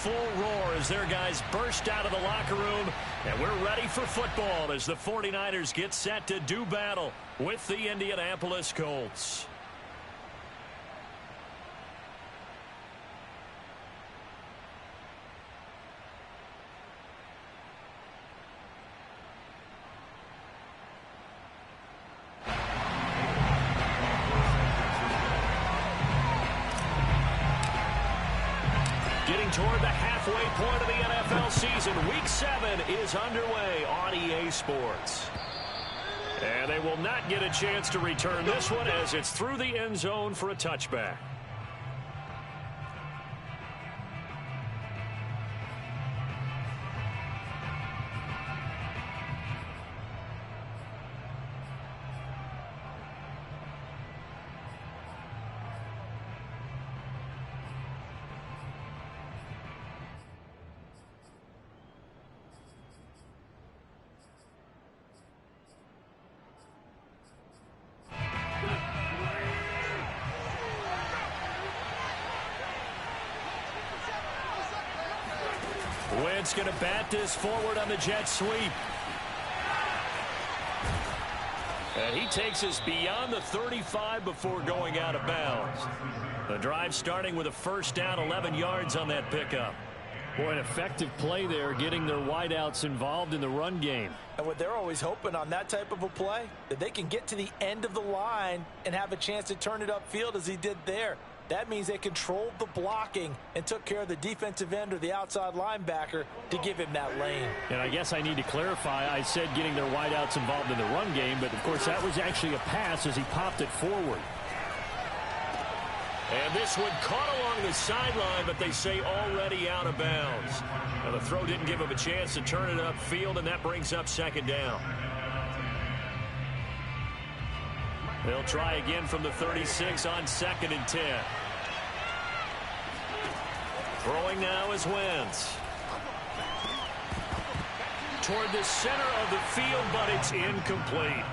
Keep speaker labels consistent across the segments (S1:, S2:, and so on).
S1: full roar as their guys burst out of the locker room. And we're ready for football as the 49ers get set to do battle with the Indianapolis Colts. Getting toward the halfway point of the NFL season. Week 7 is underway on EA Sports. And they will not get a chance to return this one as it's through the end zone for a touchback. Wentz going to bat this forward on the jet sweep. And he takes us beyond the 35 before going out of bounds. The drive starting with a first down, 11 yards on that pickup. Boy, an effective play there, getting their wideouts involved in the run game.
S2: And what they're always hoping on that type of a play, that they can get to the end of the line and have a chance to turn it upfield as he did there. That means they controlled the blocking and took care of the defensive end or the outside linebacker to give him that lane.
S1: And I guess I need to clarify, I said getting their wideouts involved in the run game, but of course that was actually a pass as he popped it forward. And this one caught along the sideline, but they say already out of bounds. Now the throw didn't give him a chance to turn it upfield, and that brings up second down. They'll try again from the 36 on 2nd and 10. Throwing now is Wentz. Toward the center of the field, but it's incomplete.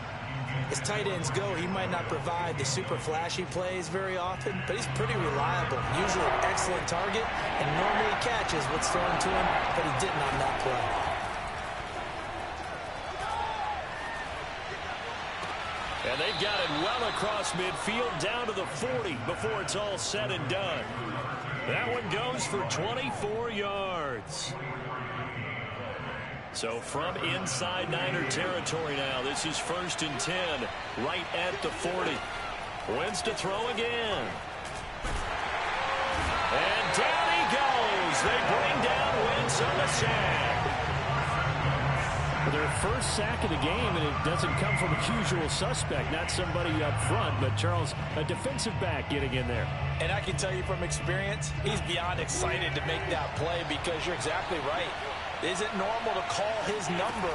S2: As tight ends go, he might not provide the super flashy plays very often, but he's pretty reliable. Usually an excellent target, and normally catches what's thrown to him, but he didn't on that play.
S1: And they've got it well across midfield down to the 40 before it's all said and done. That one goes for 24 yards. So from inside Niner territory now, this is 1st and 10, right at the 40. Wentz to throw again. And down he goes. They bring down Wentz on the sack. Their first sack of the game, and it doesn't come from a usual suspect, not somebody up front, but Charles, a defensive back getting in there.
S2: And I can tell you from experience, he's beyond excited to make that play because you're exactly right. It isn't normal to call his number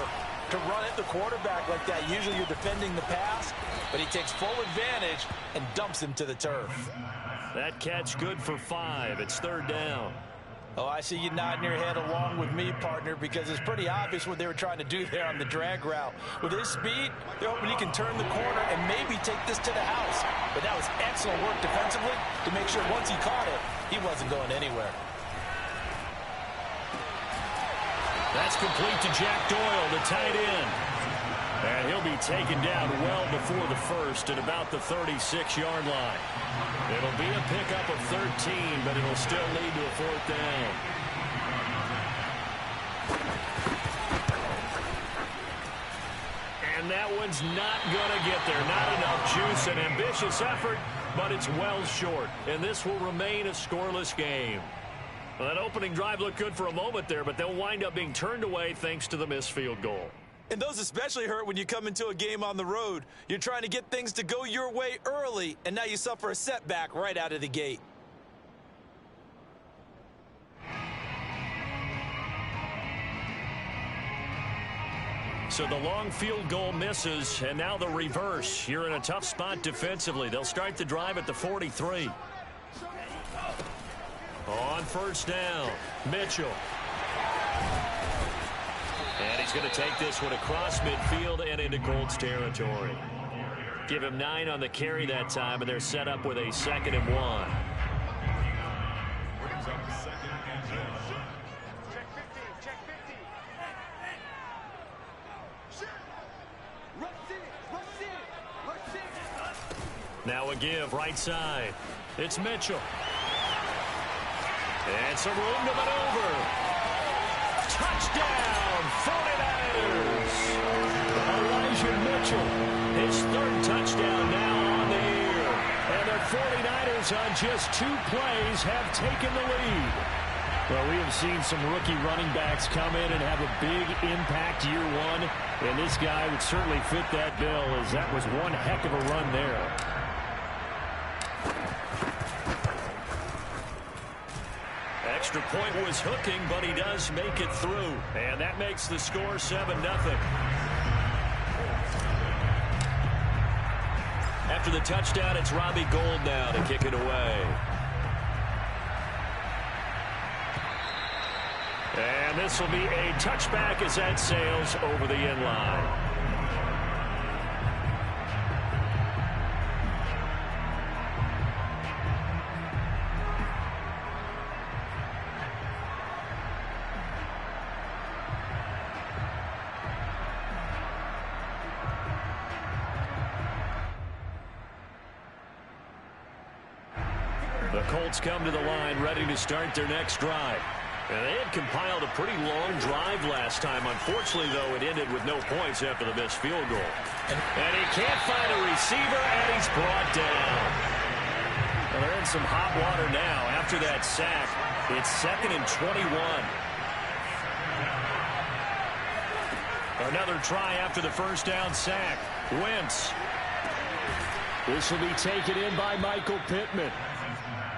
S2: to run at the quarterback like that. Usually you're defending the pass, but he takes full advantage and dumps him to the turf.
S1: That catch good for 5. It's 3rd down.
S2: Oh, I see you nodding your head along with me, partner, because it's pretty obvious what they were trying to do there on the drag route. With his speed, they're hoping he can turn the corner and maybe take this to the house. But that was excellent work defensively to make sure once he caught it, he wasn't going anywhere.
S1: That's complete to Jack Doyle, the tight end. And he'll be taken down well before the first at about the 36-yard line. It'll be a pickup of 13, but it'll still lead to a 4th down. And that one's not going to get there. Not enough juice. An ambitious effort, but it's well short. And this will remain a scoreless game. Well, that opening drive looked good for a moment there, but they'll wind up being turned away thanks to the missed field goal.
S2: And those especially hurt when you come into a game on the road. You're trying to get things to go your way early, and now you suffer a setback right out of the gate.
S1: So the long field goal misses, and now the reverse. You're in a tough spot defensively. They'll start the drive at the 43. On 1st down, Mitchell. And he's going to take this one across midfield and into Colts territory. Give him 9 on the carry that time, and they're set up with a 2nd and 1. Now a give right side. It's Mitchell. And some room to maneuver. Touchdown, 49ers. Elijah Mitchell, his third touchdown now on the year. And the 49ers on just 2 plays have taken the lead. Well, we have seen some rookie running backs come in and have a big impact year one. And this guy would certainly fit that bill, as that was one heck of a run there. Extra point was hooking, but he does make it through. And that makes the score 7-0. After the touchdown, it's Robbie Gould now to kick it away. And this will be a touchback as that sails over the end line. The Colts come to the line ready to start their next drive. And they had compiled a pretty long drive last time. Unfortunately, though, it ended with no points after the missed field goal. And he can't find a receiver, and he's brought down. Well, they're in some hot water now. After that sack, it's 2nd and 21. Another try after the first down sack. Wentz. This will be taken in by Michael Pittman.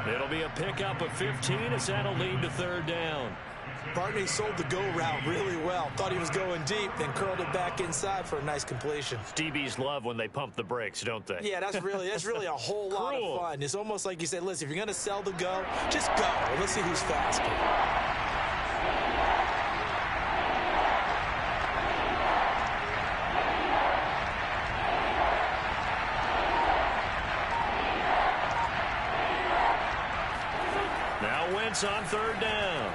S1: It'll be a pickup of 15 as that'll lead to 3rd down.
S2: Barney sold the go route really well. Thought he was going deep, then curled it back inside for a nice completion.
S1: DBs love when they pump the brakes, don't they?
S2: Yeah, that's really a whole lot of fun. It's almost like you said, listen, if you're going to sell the go, just go. And let's see who's faster.
S1: On 3rd down.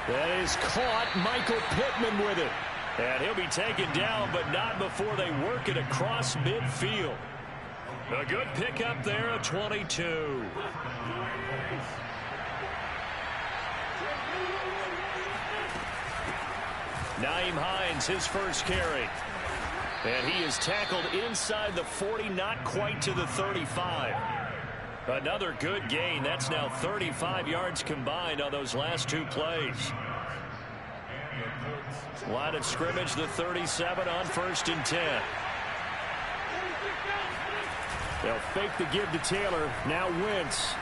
S1: That is caught. Michael Pittman with it. And he'll be taken down, but not before they work it across midfield. A good pickup there at 22. Nyheim Hines, his first carry. And he is tackled inside the 40, not quite to the 35. Another good gain. That's now 35 yards combined on those last 2 plays. Line of scrimmage, the 37 on 1st and 10. They'll fake the give to Taylor. Now Wentz.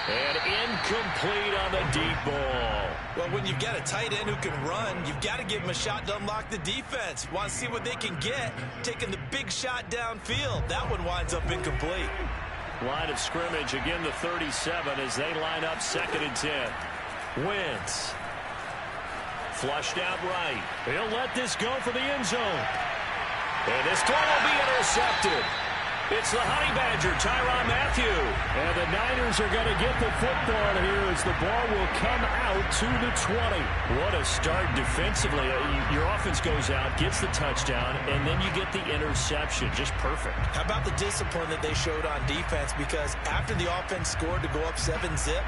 S1: And incomplete on the deep ball.
S2: Well, when you've got a tight end who can run, you've got to give him a shot to unlock the defense. Want to see what they can get, taking the big shot downfield. That one winds up incomplete.
S1: Line of scrimmage, again the 37 as they line up 2nd and 10. Wentz. Flushed out right. He'll let this go for the end zone. And this throw will be intercepted. It's the Honey Badger, Tyrann Mathieu. And the Niners are going to get the football here as the ball will come out to the 20. What a start defensively. Your offense goes out, gets the touchdown, and then you get the interception. Just perfect. How
S2: about the discipline that they showed on defense? Because after the offense scored to go up 7-zip,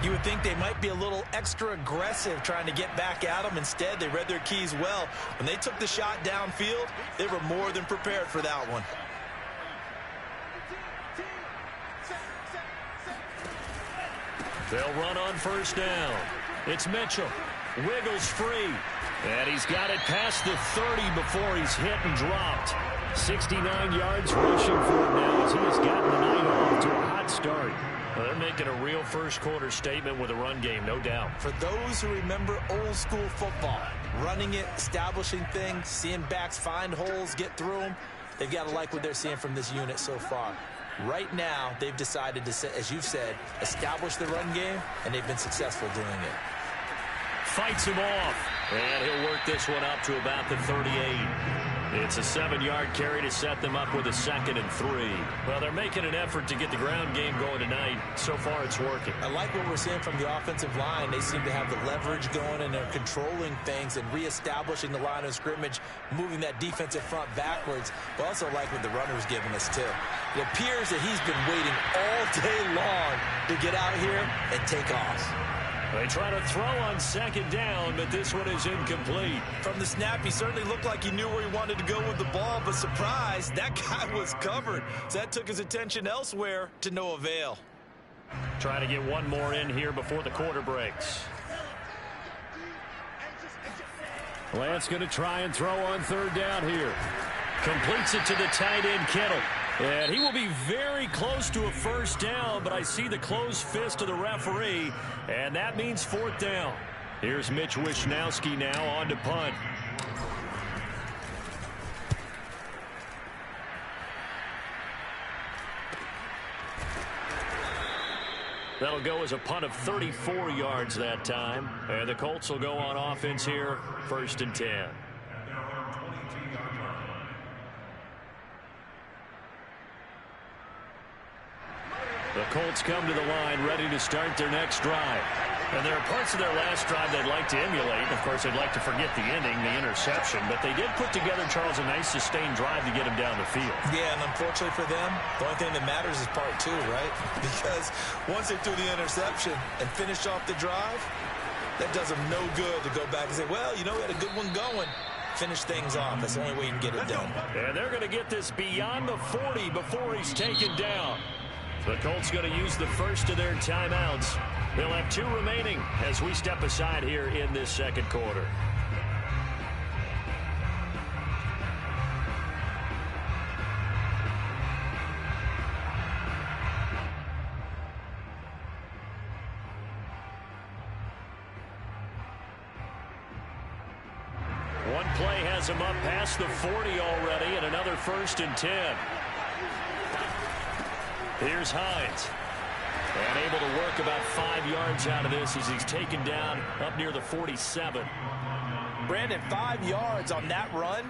S2: you would think they might be a little extra aggressive trying to get back at them. Instead, they read their keys well. When they took the shot downfield, they were more than prepared for that one.
S1: They'll run on 1st down. It's Mitchell. Wiggles free. And he's got it past the 30 before he's hit and dropped. 69 yards rushing for him now as he has gotten the night off to a hot start. Well, they're making a real first-quarter statement with a run game, no doubt.
S2: For those who remember old-school football, running it, establishing things, seeing backs find holes, get through them, they've got to like what they're seeing from this unit so far. Right now, they've decided to, as you've said, establish the run game, and they've been successful doing it.
S1: Fights him off, and he'll work this one up to about the 38. It's a 7-yard carry to set them up with a 2nd and 3. Well, they're making an effort to get the ground game going tonight. So far, it's working.
S2: I like what we're seeing from the offensive line. They seem to have the leverage going, and they're controlling things and reestablishing the line of scrimmage, moving that defensive front backwards. But also like what the runner's giving us, too. It appears that he's been waiting all day long to get out here and take off.
S1: They try to throw on 2nd down, but this one is incomplete.
S2: From the snap, he certainly looked like he knew where he wanted to go with the ball, but surprise, that guy was covered. So that took his attention elsewhere to no avail.
S1: Trying to get one more in here before the quarter breaks. Lance going to try and throw on 3rd down here. Completes it to the tight end, Kittle. And he will be very close to a 1st down, but I see the closed fist of the referee, and that means 4th down. Here's Mitch Wishnowsky now on to punt. That'll go as a punt of 34 yards that time. And the Colts will go on offense here, 1st and 10. The Colts come to the line ready to start their next drive. And there are parts of their last drive they'd like to emulate. Of course, they'd like to forget the ending, the interception. But they did put together, Charles, a nice sustained drive to get him down the field.
S2: Yeah, and unfortunately for them, the only thing that matters is part 2, right? Because once they threw the interception and finished off the drive, that does them no good to go back and say, well, you know, we had a good one going. Finish things off. That's the only way you can get it done.
S1: And they're going to get this beyond the 40 before he's taken down. The Colts going to use the first of their timeouts. They'll have 2 remaining as we step aside here in this 2nd quarter. One play has him up past the 40 already, and another 1st and 10. Here's Hines. And able to work about 5 yards out of this as he's taken down up near the 47.
S2: Brandon, 5 yards on that run.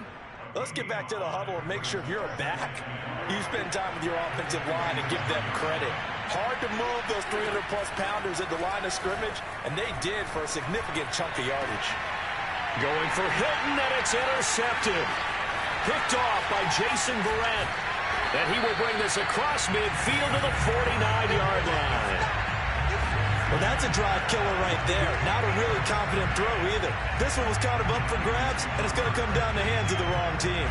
S2: Let's get back to the huddle and make sure if you're a back, you spend time with your offensive line and give them credit. Hard to move those 300-plus pounders at the line of scrimmage, and they did for a significant chunk of yardage.
S1: Going for Hilton, and it's intercepted. Picked off by Jason Verrett. And he will bring this across midfield to the 49-yard line.
S2: Well, that's a drive killer right there. Not a really confident throw either. This one was kind of up for grabs, and it's going to come down the hands of the wrong team.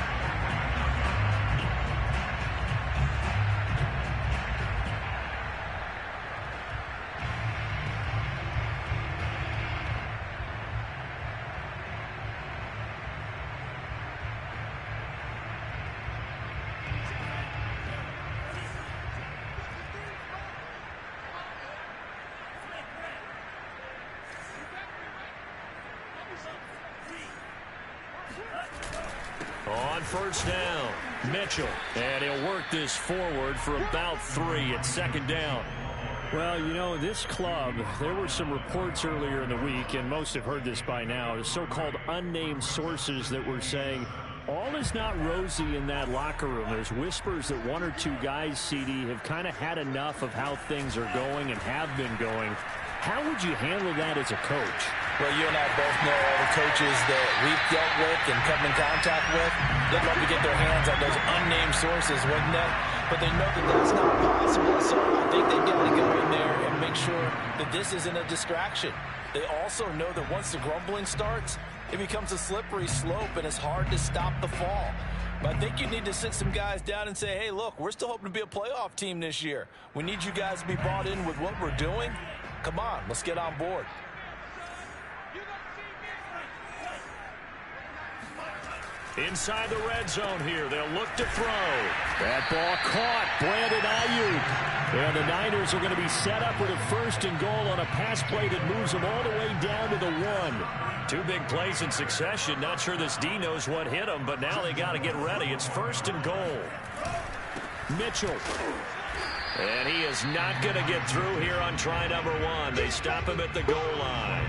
S1: On 1st down, Mitchell. And he'll work this forward for about 3 at 2nd down. Well, you know, this club, there were some reports earlier in the week, and most have heard this by now, the so-called unnamed sources that were saying all is not rosy in that locker room. There's whispers that 1 or 2 guys, CD, have kind of had enough of how things are going and have been going. How would you handle that as a coach?
S2: Well, you and I both know all the coaches that we've dealt with and come in contact with. They'd love to get their hands on those unnamed sources, wouldn't they? But they know that that's not possible, so I think they've got to go in there and make sure that this isn't a distraction. They also know that once the grumbling starts, it becomes a slippery slope, and it's hard to stop the fall. But I think you need to sit some guys down and say, hey, look, we're still hoping to be a playoff team this year. We need you guys to be bought in with what we're doing. Come on, let's get on board.
S1: Inside the red zone here, they'll look to throw. That ball caught, Brandon Ayuk. And the Niners are going to be set up with a 1st and goal on a pass play that moves them all the way down to the 1. 2 big plays in succession. Not sure this D knows what hit him, but now they got to get ready. It's 1st and goal. Mitchell. And he is not going to get through here on try number 1. They stop him at the goal line.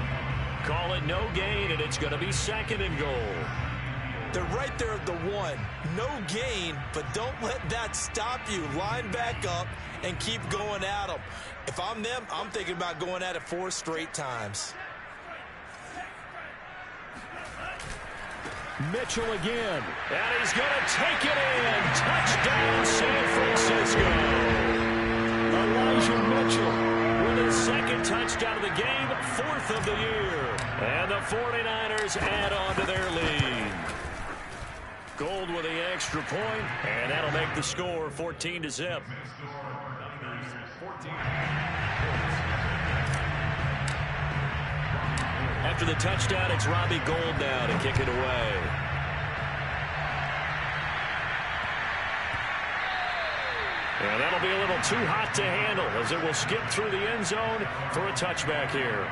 S1: Call it no gain, and it's going to be 2nd and goal.
S2: They're right there at the 1. No gain, but don't let that stop you. Line back up and keep going at them. If I'm them, I'm thinking about going at it 4 straight times.
S1: Mitchell again, and he's going to take it in. Touchdown, San Francisco. Elijah Mitchell with his second touchdown of the game, 4th of the year. And the 49ers add on to their lead. Gold with the extra point, and that'll make the score 14-0. After the touchdown, it's Robbie Gould now to kick it away. And that'll be a little too hot to handle as it will skip through the end zone for a touchback here.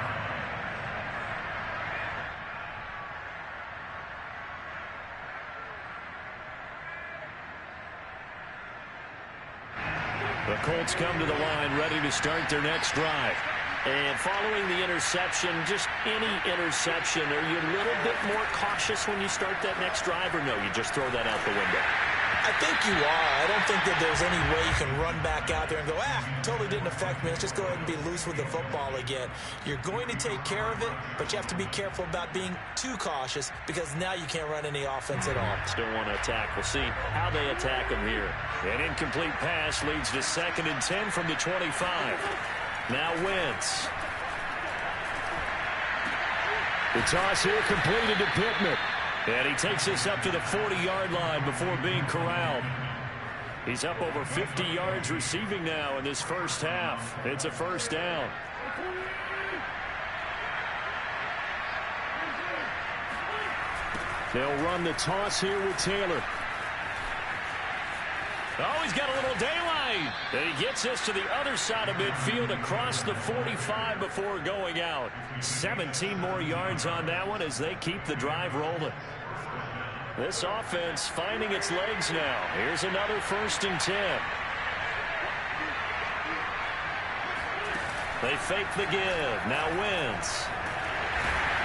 S1: The Colts come to the line ready to start their next drive. And following the interception, just any interception, are you a little bit more cautious when you start that next drive, or no, you just throw that out the window?
S2: I think you are. I don't think that there's any way you can run back out there and go, totally didn't affect me. Let's just go ahead and be loose with the football again. You're going to take care of it, but you have to be careful about being too cautious because now you can't run any offense at all.
S1: Still want to attack. We'll see how they attack them here. An incomplete pass leads to 2nd and 10 from the 25. Now Wentz. The toss here completed to Pittman. And he takes us up to the 40-yard line before being corralled. He's up over 50 yards receiving now in this first half. It's a first down. They'll run the toss here with Taylor. Oh, he's got a little daylight. And he gets us to the other side of midfield across the 45 before going out. 17 more yards on that one as they keep the drive rolling. This offense finding its legs now. Here's another 1st and 10. They fake the give. Now Wentz.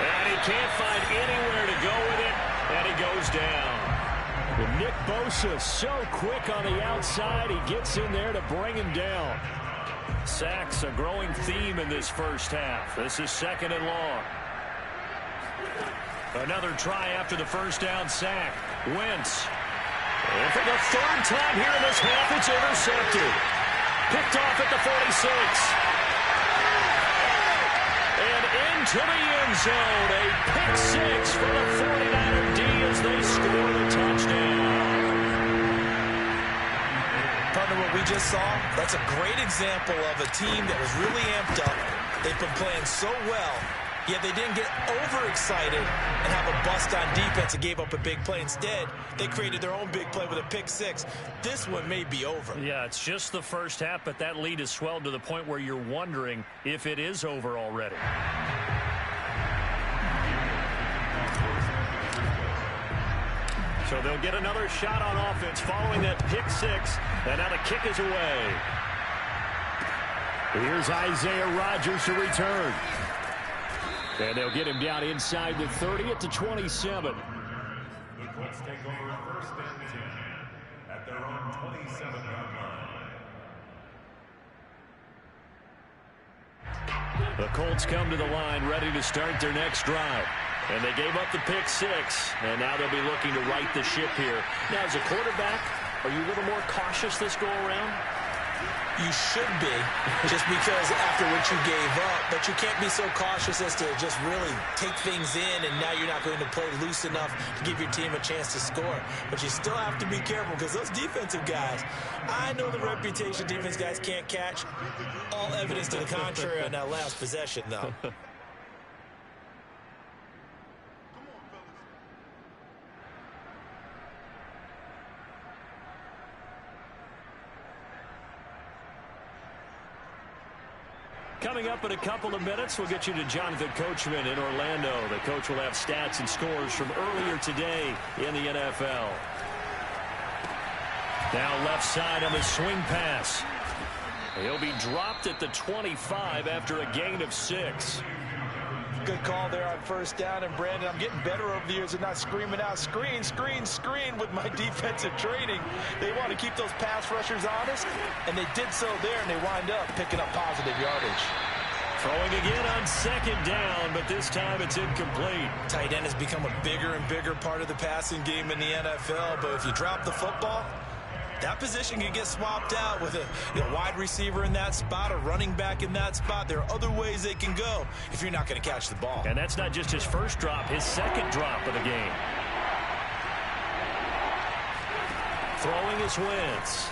S1: And he can't find anywhere to go with it. And he goes down. With Nick Bosa so quick on the outside, he gets in there to bring him down. Sacks a growing theme in this first half. This is 2nd and long. Another try after the first down sack. Wentz. And for the 3rd time here in this half, it's intercepted. Picked off at the 46. And into the end zone. A pick 6 for the 49er D as they score the touchdown.
S2: Partner, what we just saw, that's a great example of a team that was really amped up. They've been playing so well, yet they didn't get overexcited and have a bust on defense and gave up a big play. Instead, they created their own big play with a pick 6. This one may be over.
S1: Yeah, it's just the first half, but that lead has swelled to the point where you're wondering if it is over already. So they'll get another shot on offense following that pick 6, and now the kick is away. Here's Isaiah Rodgers to return. And they'll get him down inside the 30 at the 27.
S3: The Colts take over 1st and 10 at their own 27-yard line.
S1: The Colts come to the line ready to start their next drive. And they gave up the pick 6, and now they'll be looking to right the ship here. Now, as a quarterback, are you a little more cautious this go-around?
S2: You should be, just because after what you gave up, but you can't be so cautious as to just really take things in, and now you're not going to play loose enough to give your team a chance to score. But you still have to be careful because those defensive guys, I know the reputation defense guys can't catch. All evidence to the contrary on that last possession, though.
S1: Coming up in a couple of minutes, we'll get you to Jonathan Coachman in Orlando. The coach will have stats and scores from earlier today in the NFL. Now left side on the swing pass. He'll be dropped at the 25 after a gain of 6.
S2: Good call there on first down. And, Brandon, I'm getting better over the years of not screaming out, screen, screen, screen with my defensive training. They want to keep those pass rushers honest, and they did so there, and they wind up picking up positive yardage.
S1: Throwing again on second down, but this time it's incomplete.
S2: Tight end has become a bigger and bigger part of the passing game in the NFL, but if you drop the football, that position can get swapped out with a wide receiver in that spot, a running back in that spot. There are other ways they can go if you're not going to catch the ball.
S1: And that's not just his first drop, his second drop of the game. Throwing is Wentz.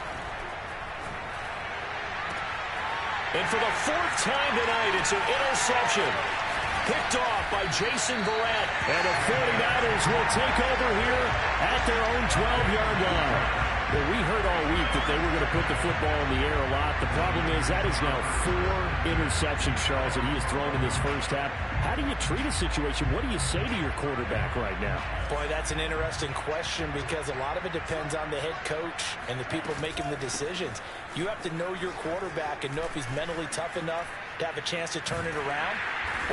S1: And for the fourth time tonight, it's an interception. Picked off by Jason Verrett. And the 49ers will take over here at their own 12-yard line. Well, we heard all week that they were going to put the football in the air a lot. The problem is that is now 4 interceptions, Charles, that he has thrown in this first half. How do you treat a situation? What do you say to your quarterback right now?
S2: Boy, that's an interesting question because a lot of it depends on the head coach and the people making the decisions. You have to know your quarterback and know if he's mentally tough enough to have a chance to turn it around.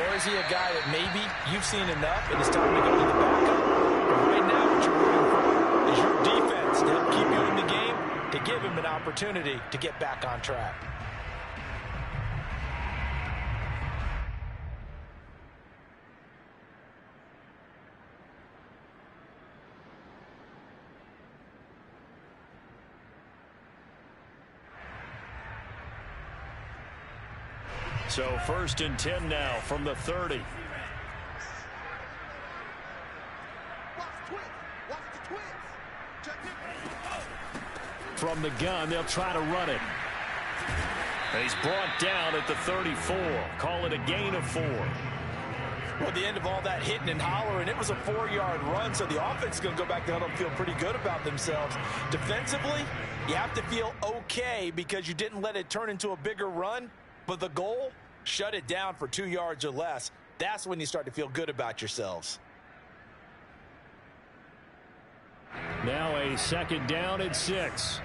S2: Or is he a guy that maybe you've seen enough and it's time to go to the backup? But right now what you're rooting for is your defense to help keep you in the game, to give him an opportunity to get back on track.
S1: So 1st and 10 now from the 30. From the gun, they'll try to run it. And he's brought down at the 34. Call it a gain of 4.
S2: Well, at the end of all that hitting and hollering, it was a 4-yard run, so the offense is going to go back down and feel pretty good about themselves. Defensively, you have to feel okay because you didn't let it turn into a bigger run, but the goal, shut it down for 2 yards or less. That's when you start to feel good about yourselves.
S1: Now a 2nd down and 6.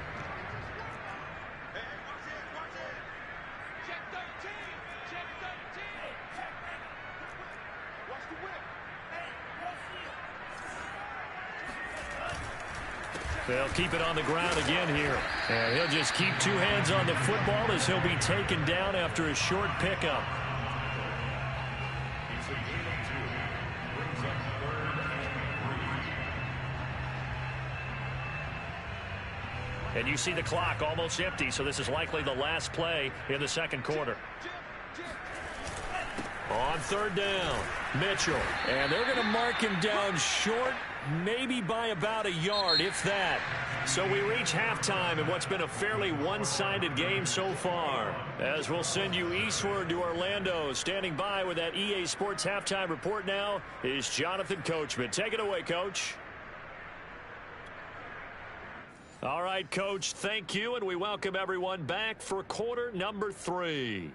S1: They'll keep it on the ground again here. And he'll just keep 2 hands on the football as he'll be taken down after a short pickup. And you see the clock almost empty, so this is likely the last play in the second quarter. On 3rd down, Mitchell. And they're going to mark him down short, maybe by about a yard, if that. So we reach halftime in what's been a fairly one-sided game so far. As we'll send you eastward to Orlando. Standing by with that EA Sports halftime report now is Jonathan Coachman. Take it away, Coach. All right, Coach, thank you, and we welcome everyone back for quarter number 3.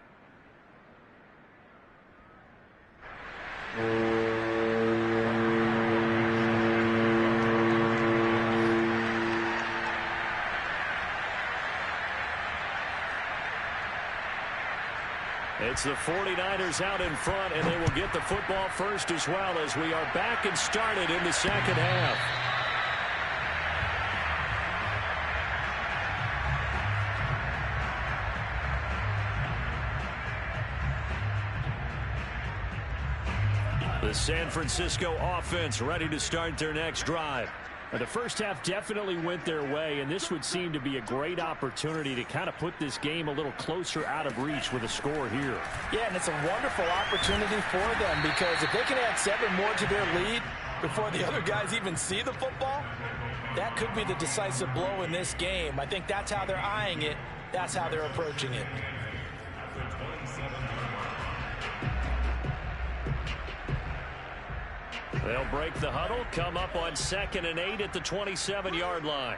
S1: It's the 49ers out in front, and they will get the football first as well as we are back and started in the second half. The San Francisco offense ready to start their next drive. The first half definitely went their way, and this would seem to be a great opportunity to kind of put this game a little closer out of reach with a score here.
S2: Yeah, and it's a wonderful opportunity for them because if they can add 7 more to their lead before the other guys even see the football, that could be the decisive blow in this game. I think that's how they're eyeing it. That's how they're approaching it.
S1: They'll break the huddle, come up on 2nd and 8 at the 27-yard line.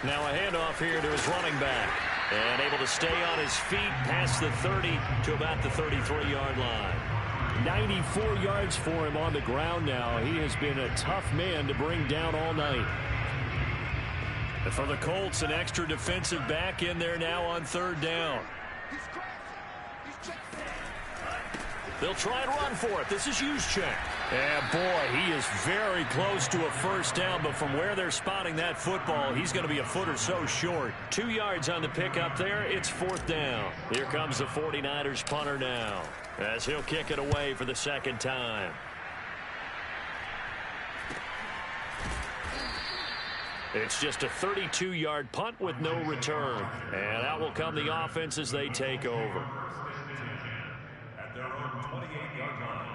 S1: Now a handoff here to his running back. And able to stay on his feet past the 30 to about the 33-yard line. 94 yards for him on the ground now. He has been a tough man to bring down all night. And for the Colts, an extra defensive back in there now on 3rd down. They'll try and run for it. This is Juszczyk. And boy, he is very close to a first down, but from where they're spotting that football, he's going to be a foot or so short. 2 yards on the pickup there. It's fourth down. Here comes the 49ers punter now, as he'll kick it away for the second time. It's just a 32-yard punt with no return. And out will come the offense as they take over.
S3: At their own 28-yard line.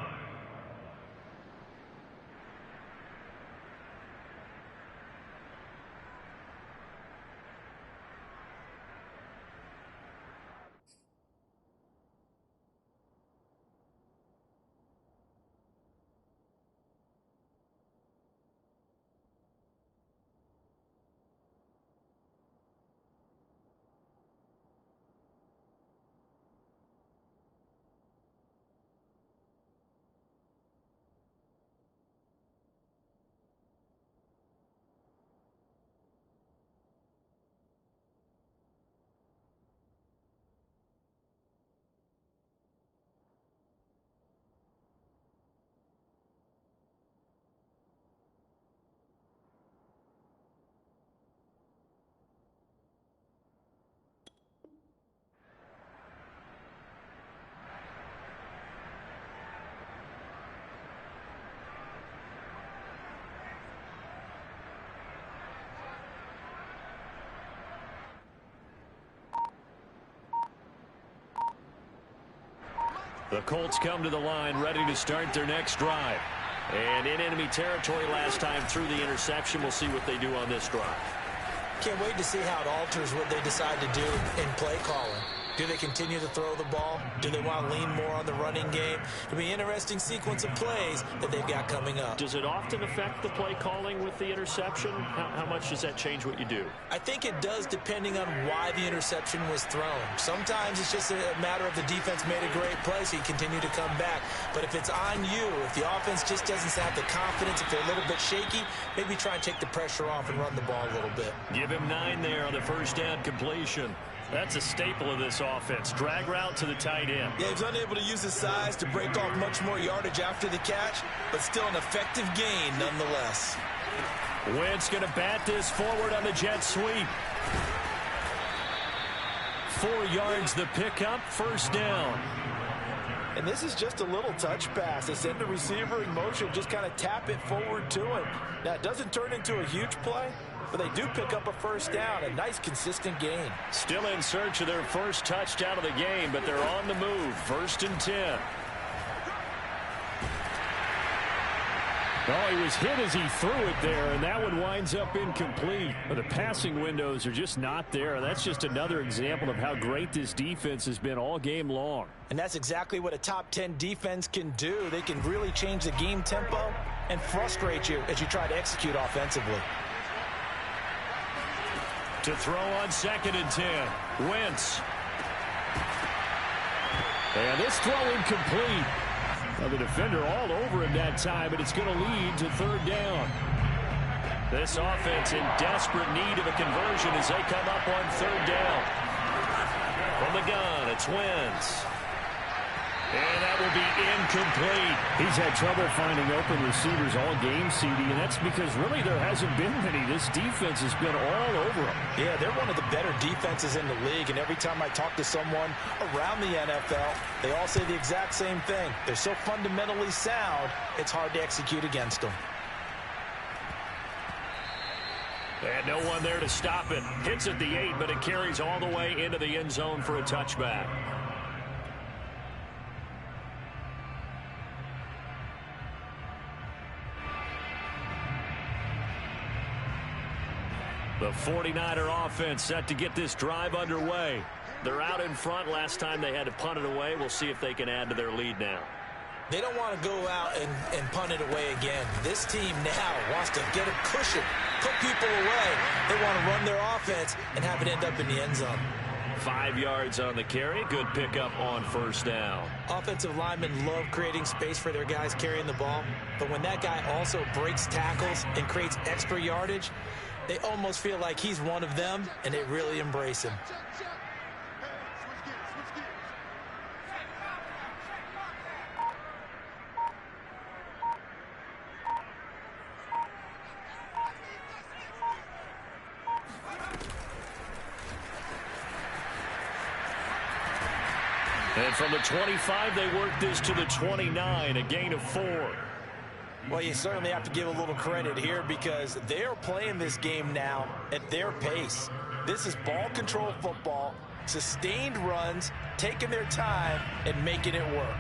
S1: The Colts come to the line ready to start their next drive. And in enemy territory last time through the interception. We'll see what they do on this drive.
S2: Can't wait to see how it alters what they decide to do in play calling. Do they continue to throw the ball? Do they want to lean more on the running game? It'll be an interesting sequence of plays that they've got coming up.
S1: Does it often affect the play calling with the interception? How much does that change what you do?
S2: I think it does, depending on why the interception was thrown. Sometimes it's just a matter of the defense made a great play, so you continue to come back. But if it's on you, if the offense just doesn't have the confidence, if they're a little bit shaky, maybe try and take the pressure off and run the ball a little bit.
S1: Give him 9 there on the first down completion. That's a staple of this offense. Drag route to the tight end.
S2: Yeah, he's unable to use his size to break off much more yardage after the catch, but still an effective gain nonetheless.
S1: Wentz going to bat this forward on the jet sweep. 4 yards the pickup, first down.
S2: And this is just a little touch pass. They send the receiver in motion, just kind of tap it forward to him. Now, it doesn't turn into a huge play, but they do pick up a first down, a nice consistent gain.
S1: Still in search of their first touchdown of the game, but they're on the move. 1st and 10. Oh, he was hit as he threw it there, and that one winds up incomplete. The passing windows are just not there. That's just another example of how great this defense has been all game long.
S2: And that's exactly what a top 10 defense can do. They can really change the game tempo and frustrate you as you try to execute offensively.
S1: To throw on 2nd and 10. Wentz. And this throw incomplete. Now the defender all over him that time, but it's going to lead to 3rd down. This offense in desperate need of a conversion as they come up on 3rd down. From the gun, it's Wentz. And that will be incomplete.
S4: He's had trouble finding open receivers all game, CD, and that's because really there hasn't been many. This defense has been all over them.
S2: Yeah, they're one of the better defenses in the league, and every time I talk to someone around the NFL, they all say the exact same thing. They're so fundamentally sound, it's hard to execute against them.
S1: And no one there to stop it. Hits at the 8, but it carries all the way into the end zone for a touchback. The 49er offense set to get this drive underway. They're out in front. Last time they had to punt it away. We'll see if they can add to their lead now.
S2: They don't want to go out and punt it away again. This team now wants to get a cushion, put people away. They want to run their offense and have it end up in the end zone.
S1: 5 yards on the carry. Good pickup on 1st down.
S2: Offensive linemen love creating space for their guys carrying the ball. But when that guy also breaks tackles and creates extra yardage, they almost feel like he's one of them, and they really embrace him.
S1: And from the 25, they work this to the 29, a gain of 4.
S2: Well, you certainly have to give a little credit here because they're playing this game now at their pace. This is ball control football, sustained runs, taking their time and making it work.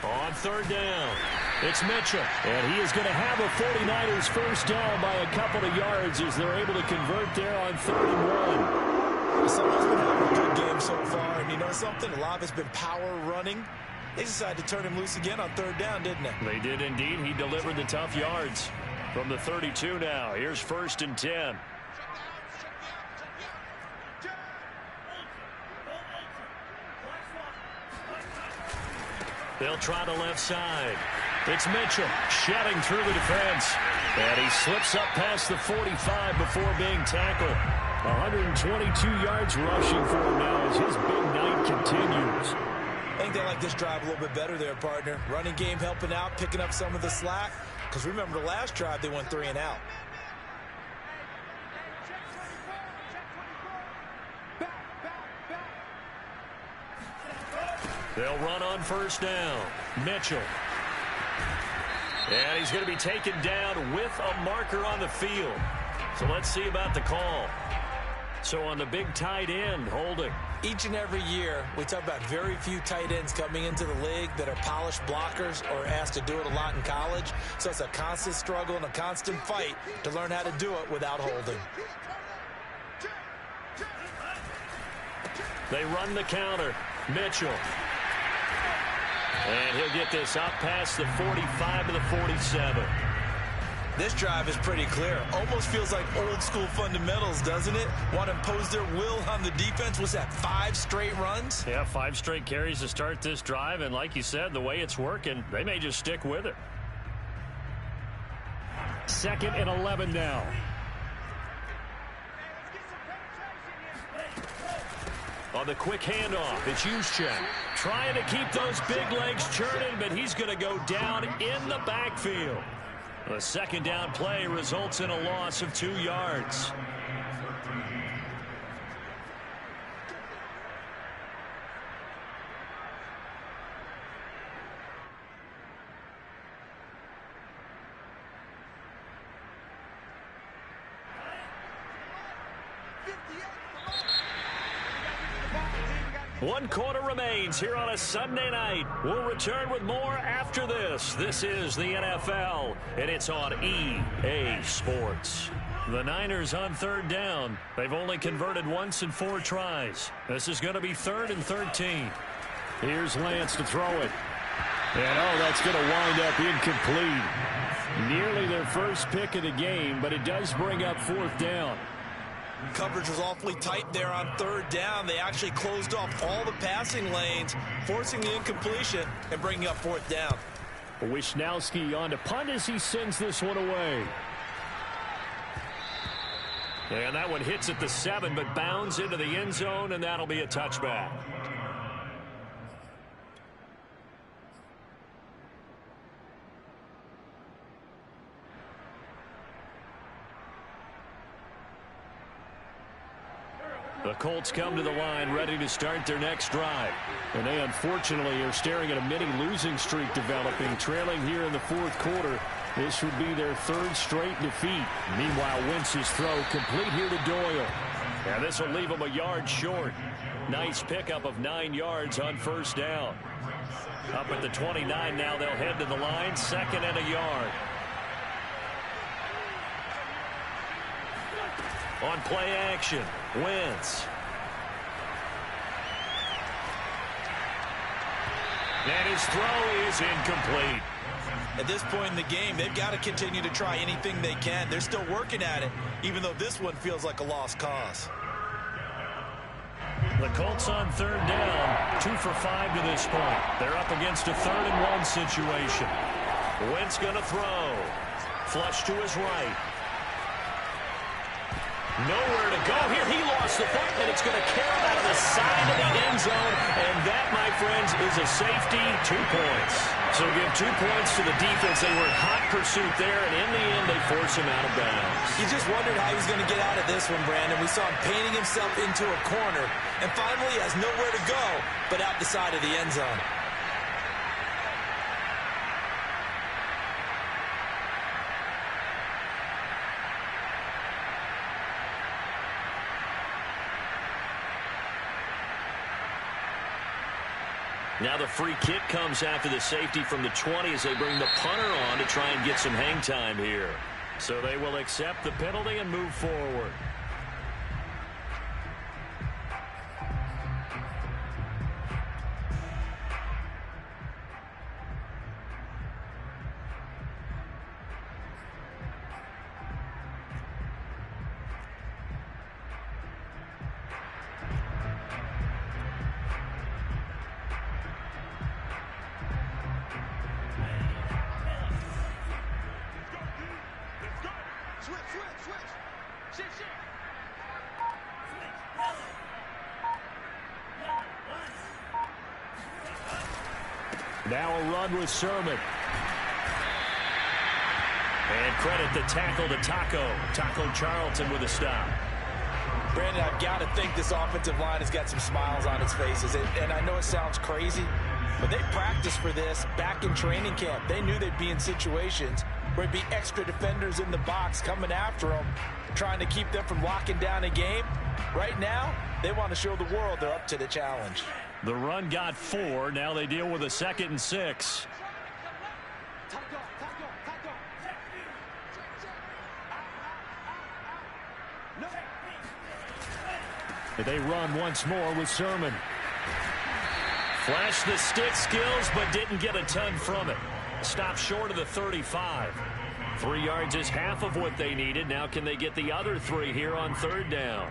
S1: On third down, it's Mitchell. And he is going to have a 49ers first down by a couple of yards as they're able to convert there on 3rd and 1.
S2: Someone's been having a good game so far, and you know something? A lot of it's been power running. They decided to turn him loose again on 3rd down, didn't they?
S1: They did indeed. He delivered the tough yards. From the 32 now, here's 1st and 10. They'll try the left side. It's Mitchell shedding through the defense. And he slips up past the 45 before being tackled. 122 yards rushing for him now as his big night continues.
S2: I think they like this drive a little bit better there, partner. Running game helping out, picking up some of the slack. Because remember, the last drive, they went 3 and out.
S1: They'll run on 1st down. Mitchell. And he's going to be taken down with a marker on the field. So let's see about the call. So on the big tight end, holding.
S2: Each and every year, we talk about very few tight ends coming into the league that are polished blockers or asked to do it a lot in college. So it's a constant struggle and a constant fight to learn how to do it without holding.
S1: They run the counter. Mitchell. And he'll get this up past the 45 to the 47.
S2: This drive is pretty clear. Almost feels like old school fundamentals, doesn't it? Want to impose their will on the defense. Was that 5 straight runs?
S1: Yeah, 5 straight carries to start this drive. And like you said, the way it's working, they may just stick with it. 2nd and 11 now. On the quick handoff, it's Juszczyk. Trying to keep those big legs churning, but he's going to go down in the backfield. The 2nd down play results in a loss of 2 yards. One quarter remains here on a Sunday night. We'll return with more after this. This is the NFL, and it's on EA Sports. The Niners on 3rd down. They've only converted once in 4 tries. This is going to be 3rd and 13. Here's Lance to throw it. And, oh, that's going to wind up incomplete. Nearly their first pick of the game, but it does bring up 4th down.
S2: Coverage was awfully tight there on 3rd down. They actually closed off all the passing lanes, forcing the incompletion and bringing up 4th down.
S1: Wisnowski on to punt as he sends this one away. And that one hits at the 7, but bounds into the end zone, and that'll be a touchback. The Colts come to the line ready to start their next drive. And they unfortunately are staring at a mini losing streak developing, trailing here in the 4th quarter. This would be their 3rd straight defeat. Meanwhile, Wentz's throw complete here to Doyle. And this will leave them a yard short. Nice pickup of 9 yards on 1st down. Up at the 29 now, they'll head to the line, 2nd and a yard. On play action, Wentz. And his throw is incomplete.
S2: At this point in the game, they've got to continue to try anything they can. They're still working at it, even though this one feels like a lost cause.
S1: The Colts on 3rd down, 2 for 5 to this point. They're up against a 3rd and 1 situation. Wentz going to throw. Flush to his right. Nowhere to go here. He lost the foot, and it's going to carry him out of the side of the end zone. And that, my friends, is a safety. 2 points. So give 2 points to the defense. They were in hot pursuit there, and in the end, they force him out of bounds.
S2: He just wondered how he was going to get out of this one, Brandon. We saw him painting himself into a corner, and finally he has nowhere to go but out the side of the end zone.
S1: Now the free kick comes after the safety from the 20 as they bring the punter on to try and get some hang time here. So they will accept the penalty and move forward.
S4: Now a run with Sermon.
S1: And credit the tackle to Taco Charlton with a stop.
S2: Brandon, I've got to think this offensive line has got some smiles on its faces. And I know it sounds crazy, but they practiced for this back in training camp. They knew they'd be in situations where there'd be extra defenders in the box coming after them, trying to keep them from locking down a game. Right now, they want to show the world they're up to the challenge.
S1: The run got 4. Now they deal with a 2nd and 6.
S4: They run once more with Sermon.
S1: Flashed the stick skills, but didn't get a ton from it. Stopped short of the 35. 3 yards is half of what they needed. Now can they get the other 3 here on 3rd down?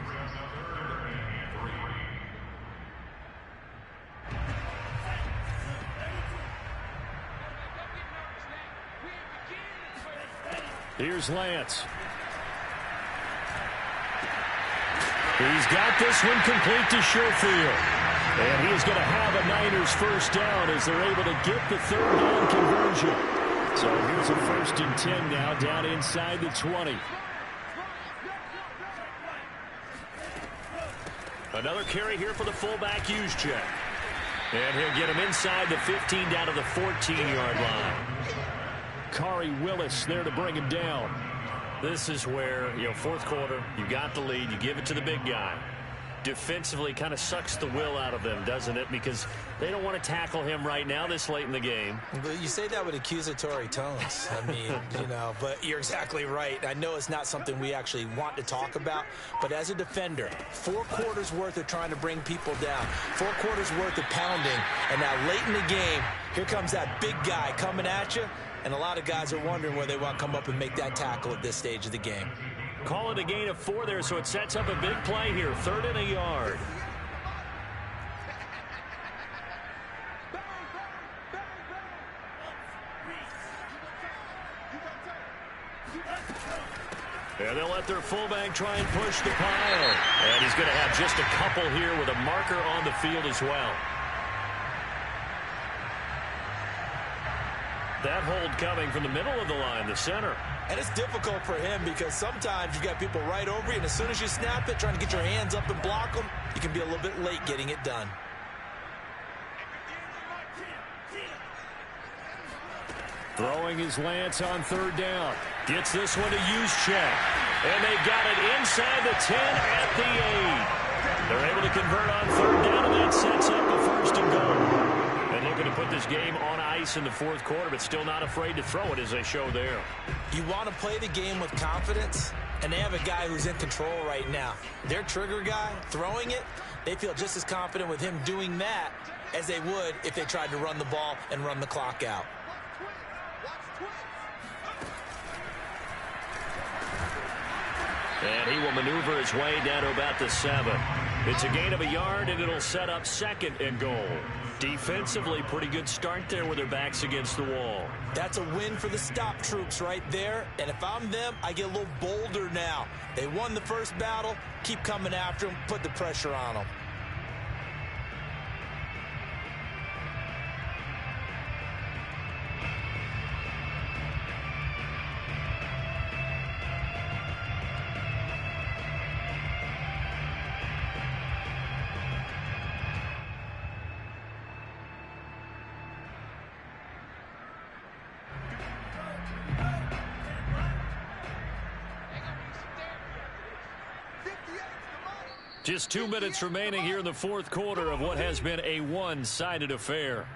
S4: Here's Lance.
S1: He's got this one complete to Sherfield. And he is going to have a Niners first down as they're able to get the 3rd down conversion.
S4: So here's a 1st and 10 now down inside the 20.
S1: Another carry here for the fullback Juszczyk. And he'll get him inside the 15 down to the 14-yard line.
S4: Khari Willis there to bring him down.
S1: This is where, 4th quarter, you got the lead, you give it to the big guy. Defensively kind of sucks the will out of them, doesn't it? Because they don't want to tackle him right now this late in the game.
S2: But you say that with accusatory tones. I mean, but you're exactly right. I know it's not something we actually want to talk about, but as a defender, 4 quarters worth of trying to bring people down, 4 quarters worth of pounding, and now late in the game, here comes that big guy coming at you, and a lot of guys are wondering where they want to come up and make that tackle at this stage of the game.
S1: Call it a gain of 4 there, so it sets up a big play here. 3rd and a yard. And they'll let their fullback try and push the pile. And he's going to have just a couple here with a marker on the field as well. That hold coming from the middle of the line, the center.
S2: And it's difficult for him because sometimes you've got people right over you, and as soon as you snap it, trying to get your hands up and block them, you can be a little bit late getting it done.
S4: Throwing his Lance on 3rd down.
S1: Gets this one to Juszczyk. And they've got it inside the 10 at the 8. They're able to convert on 3rd down, and that sets up a 1st and goal. And looking to put this game on ice in the 4th quarter, but still not afraid to throw it as they show there.
S2: You want to play the game with confidence, and they have a guy who's in control right now. Their trigger guy, throwing it, they feel just as confident with him doing that as they would if they tried to run the ball and run the clock out.
S1: And he will maneuver his way down to about the 7. It's a gain of a yard, and it'll set up 2nd and goal. Defensively, pretty good start there with their backs against the wall.
S2: That's a win for the stop troops right there. And if I'm them, I get a little bolder now. They won the first battle. Keep coming after them. Put the pressure on them.
S4: Just 2 minutes remaining here in the fourth quarter of what has been a one-sided affair.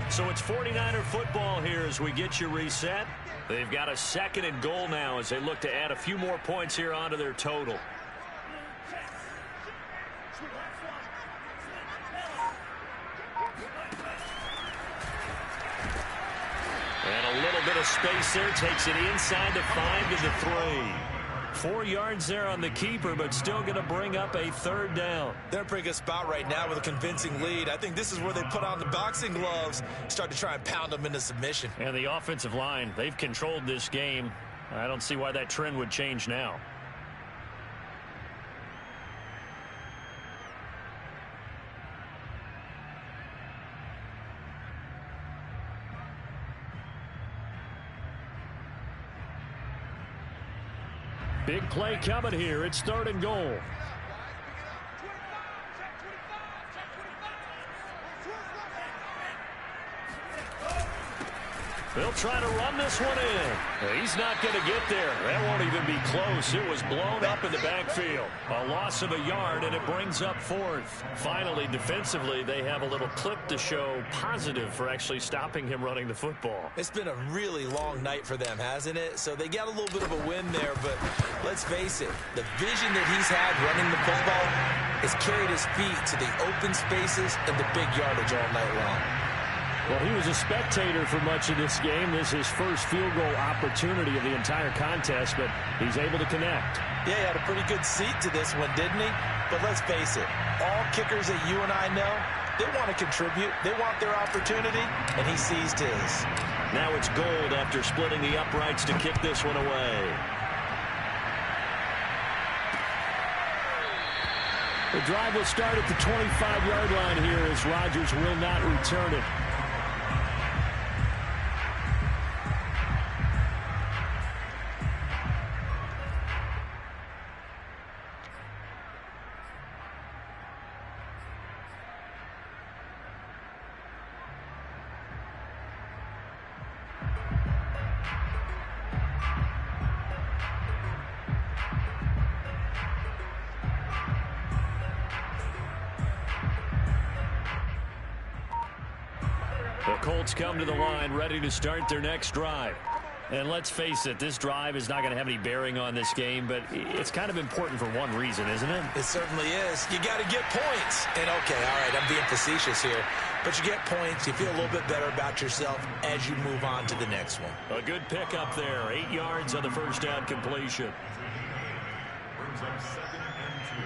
S4: So it's 49er football here as we get you reset. They've got a 2nd and goal now as they look to add a few more points here onto their total. And a little bit of space there, takes it inside to 5 to the 3. 4 yards there on the keeper, but still going to bring up a 3rd down.
S2: They're in a pretty good spot right now with a convincing lead. I think this is where they put on the boxing gloves, start to try and pound them into submission.
S4: And the offensive line, they've controlled this game. I don't see why that trend would change now. Big play coming here. It's 3rd and goal. They'll try to run this one in. He's not going to get there. That won't even be close. It was blown up in the backfield. A loss of a yard, and it brings up 4th. Finally, defensively, they have a little clip to show positive for actually stopping him running the football.
S2: It's been a really long night for them, hasn't it? So they got a little bit of a win there, but let's face it, the vision that he's had running the football has carried his feet to the open spaces and the big yardage all night long.
S4: Well, he was a spectator for much of this game. This is his first field goal opportunity of the entire contest, but he's able to connect.
S2: Yeah, he had a pretty good seat to this one, didn't he? But let's face it, all kickers that you and I know, they want to contribute. They want their opportunity, and he seized his.
S1: Now it's Gold after splitting the uprights to kick this one away.
S4: The drive will start at the 25-yard line here as Rodgers will not return it. The Colts come to the line ready to start their next drive. And let's face it, this drive is not going to have any bearing on this game, but it's kind of important for one reason, isn't it?
S2: It certainly is. You got to get points. And okay, all right, I'm being facetious here, but you get points, you feel a little bit better about yourself as you move on to the next one.
S1: A good pickup there, 8 yards on the first down completion.
S3: Brings up 2nd and 2.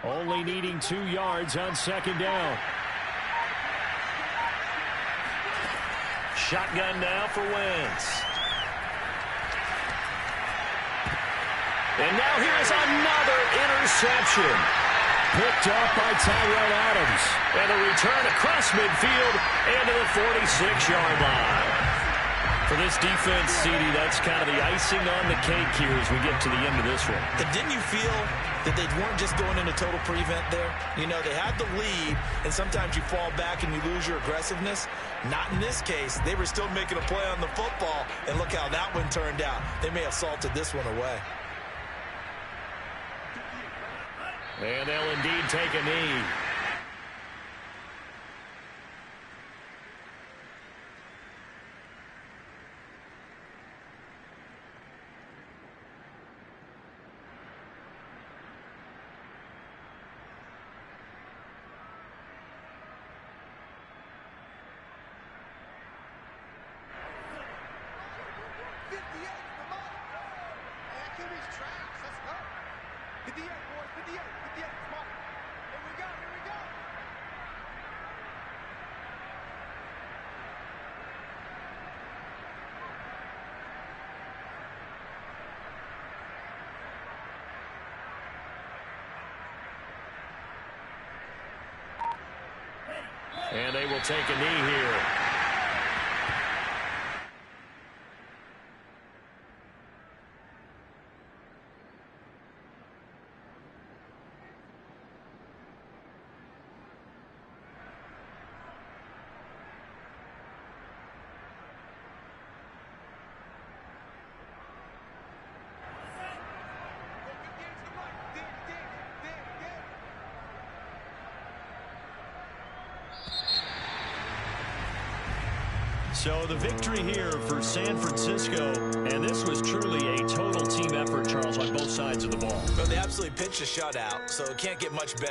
S4: Only needing 2 yards on 2nd down.
S1: Shotgun now for Wentz. And now here's another interception.
S4: Picked off by Tyrell Adams.
S1: And a return across midfield and to the 46-yard line.
S4: For this defense, CD, that's kind of the icing on the cake here as we get to the end of this one.
S2: And didn't you feel that they weren't just going into total prevent there? You know, they had the lead, and sometimes you fall back and you lose your aggressiveness. Not in this case. They were still making a play on the football, and look how that one turned out. They may have salted this one away.
S1: And they'll indeed take a knee. And they will take a knee here. So the victory here for San Francisco, and this was truly a total team effort, Charles, on both sides of the ball.
S2: Well, they absolutely pitched a shutout, so it can't get much better.